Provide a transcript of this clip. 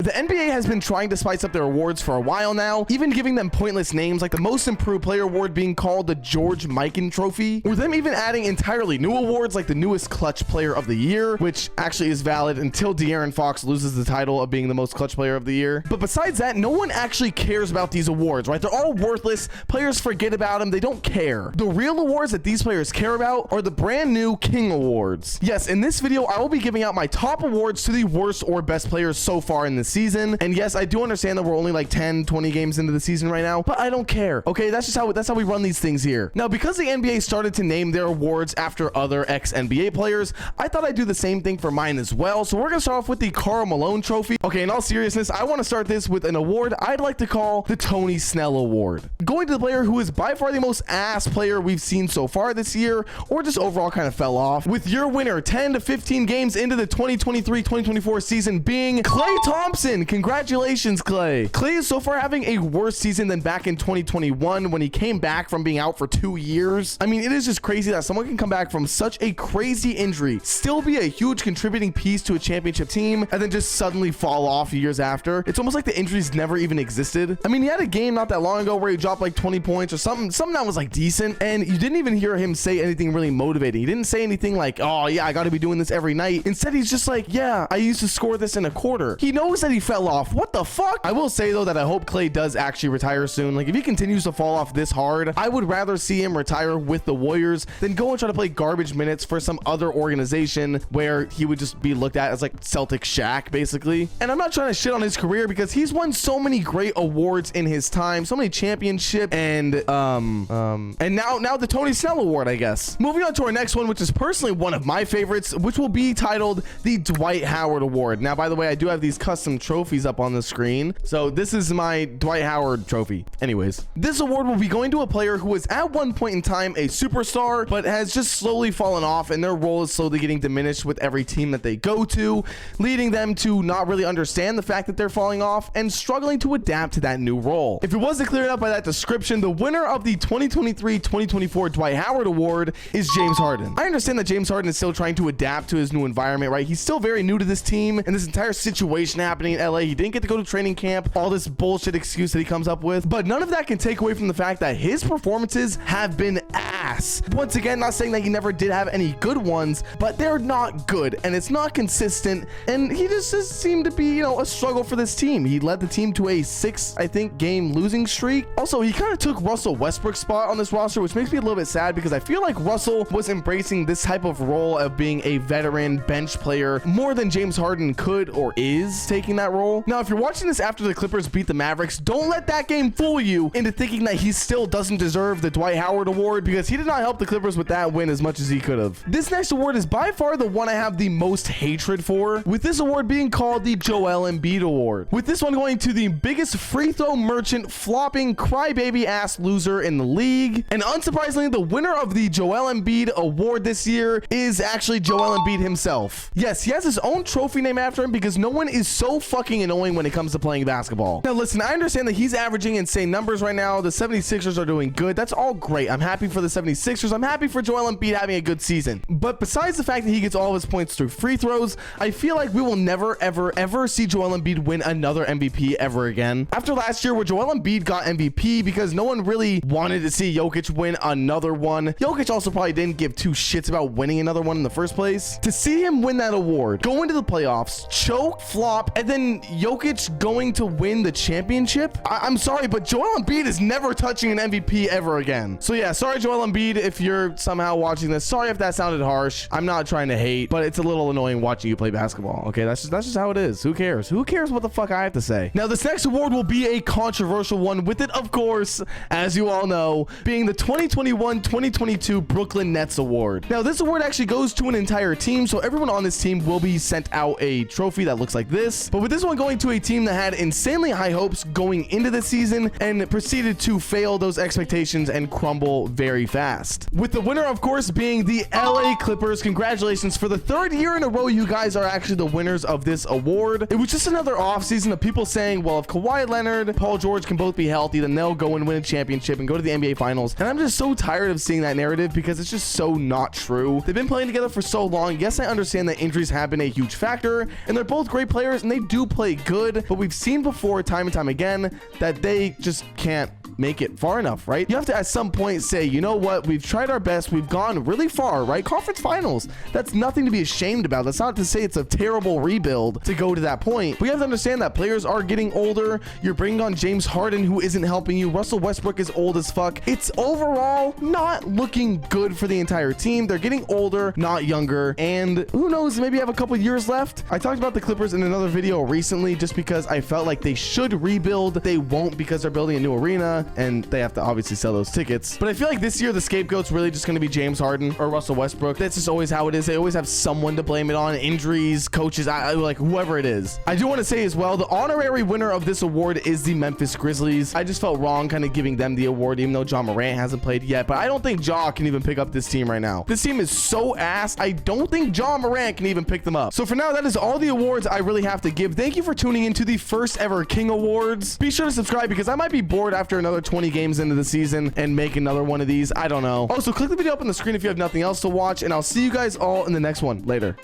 The NBA has been trying to spice up their awards for a while now, even giving them pointless names like the Most Improved Player Award being called the George Mikan Trophy, or them even adding entirely new awards like the Newest Clutch Player of the Year, which actually is valid until De'Aaron Fox loses the title of being the most clutch player of the year. But besides that, no one actually cares about these awards, right? They're all worthless. Players forget about them. They don't care. The real awards that these players care about are the brand new King Awards. Yes, in this video, I will be giving out my top awards to the worst or best players so far in the season. And yes, I do understand that we're only like 10-20 games into the season right now, but I don't care. Okay, that's how we run these things here. Now, because the NBA started to name their awards after other ex-NBA players, I thought I'd do the same thing for mine as well. So we're gonna start off with the Karl Malone Trophy. Okay, in all seriousness, I want to start this with an award I'd like to call the Tony Snell Award, going to the player who is by far the most ass player we've seen so far this year, or just overall kind of fell off, with your winner 10 to 15 games into the 2023-2024 season being Klay Thompson. Congratulations, Klay. Klay is so far having a worse season than back in 2021 when he came back from being out for 2 years. I mean, it is just crazy that someone can come back from such a crazy injury, still be a huge contributing piece to a championship team, and then just suddenly fall off years after. It's almost like the injuries never even existed. I mean, he had a game not that long ago where he dropped like 20 points or something that was like decent, and you didn't even hear him say anything really motivating. He didn't say anything like, oh yeah, I got to be doing this every night. Instead, he's just like, yeah, I used to score this in a quarter. He knows that he fell off. What the fuck? I will say though that I hope Klay does actually retire soon. Like if he continues to fall off this hard, I would rather see him retire with the Warriors than go and try to play garbage minutes for some other organization where he would just be looked at as like Celtic Shaq basically. And I'm not trying to shit on his career because he's won so many great awards in his time, so many championships, and now the Tony Snell Award, I guess. Moving on to our next one, which is personally one of my favorites, which will be titled the Dwight Howard Award. Now, by the way, I do have these custom trophies up on the screen. So this is my Dwight Howard trophy. Anyways, this award will be going to a player who was at one point in time a superstar, but has just slowly fallen off, and their role is slowly getting diminished with every team that they go to, leading them to not really understand the fact that they're falling off and struggling to adapt to that new role. If it wasn't cleared up by that description, the winner of the 2023-2024 Dwight Howard Award is James Harden. I understand that James Harden is still trying to adapt to his new environment, right? He's still very new to this team and this entire situation happening in LA. He didn't get to go to training camp, all this bullshit excuse that he comes up with, but none of that can take away from the fact that his performances have been ass. Once again, not saying that he never did have any good ones, but they're not good and it's not consistent, and he just seemed to be, you know, a struggle for this team. He led the team to a 6, I think, game losing streak. Also, he kind of took Russell Westbrook's spot on this roster, which makes me a little bit sad because I feel like Russell was embracing this type of role of being a veteran bench player more than James Harden could or is taking that role. Now, if you're watching this after the Clippers beat the Mavericks, don't let that game fool you into thinking that he still doesn't deserve the Dwight Howard Award, because he did not help the Clippers with that win as much as he could have. This next award is by far the one I have the most hatred for, with this award being called the Joel Embiid Award. With this one going to the biggest free throw merchant, flopping, crybaby ass loser in the league. And unsurprisingly, the winner of the Joel Embiid Award this year is actually Joel Embiid himself. Yes, he has his own trophy named after him because no one is so fucking annoying when it comes to playing basketball. Now listen, I understand that he's averaging insane numbers right now. The 76ers are doing good. That's all great. I'm happy for the 76ers. I'm happy for Joel Embiid having a good season. But besides the fact that he gets all of his points through free throws, I feel like we will never, ever see Joel Embiid win another MVP ever again. After last year where Joel Embiid got MVP because no one really wanted to see Jokic win another one. Jokic also probably didn't give two shits about winning another one in the first place. To see him win that award, go into the playoffs, choke, flop, and then Jokic going to win the championship. I'm sorry, but Joel Embiid is never touching an MVP ever again. So yeah, sorry Joel Embiid if you're somehow watching this. Sorry if that sounded harsh. I'm not trying to hate, but it's a little annoying watching you play basketball. Okay, that's just how it is. Who cares? Who cares what the fuck I have to say? Now, this next award will be a controversial one, with it, of course, as you all know, being the 2021-2022 Brooklyn Nets Award. Now, this award actually goes to an entire team, so everyone on this team will be sent out a trophy that looks like this. But with this one going to a team that had insanely high hopes going into the season and proceeded to fail those expectations and crumble very fast. With the winner, of course, being the LA Clippers. Congratulations. For the third year in a row, you guys are actually the winners of this award. It was just another offseason of people saying, well, if Kawhi Leonard, Paul George can both be healthy, then they'll go and win a championship and go to the NBA Finals. And I'm just so tired of seeing that narrative because it's just so not true. They've been playing together for so long. Yes, I understand that injuries have been a huge factor, and they're both great players, and they do play good, but we've seen before time and time again that they just can't make it far enough, right? You have to at some point say, you know what, we've tried our best, we've gone really far, right? Conference finals, that's nothing to be ashamed about. That's not to say it's a terrible rebuild to go to that point, but you have to understand that players are getting older. You're bringing on James Harden, who isn't helping you. Russell Westbrook is old as fuck. It's overall not looking good for the entire team. They're getting older, not younger, and who knows, maybe have a couple years left. I talked about the Clippers in another video recently just because I felt like they should rebuild. They won't because they're building a new arena and they have to obviously sell those tickets. But I feel like this year the scapegoat's really just going to be James Harden or Russell Westbrook. That's just always how it is. They always have someone to blame it on. Injuries, coaches, like whoever it is. I do want to say as well, the honorary winner of this award is the Memphis Grizzlies. I just felt wrong kind of giving them the award even though Ja Morant hasn't played yet, but I don't think Ja can even pick up this team right now. This team is so ass. I don't think Ja Morant can even pick them up. So for now, that is all the awards I really have to give. Thank you for tuning into the first ever King Awards. Be sure to subscribe because I might be bored after another 20 games into the season and make another one of these. I don't know. Also, click the video up on the screen if you have nothing else to watch, and I'll see you guys all in the next one. Later.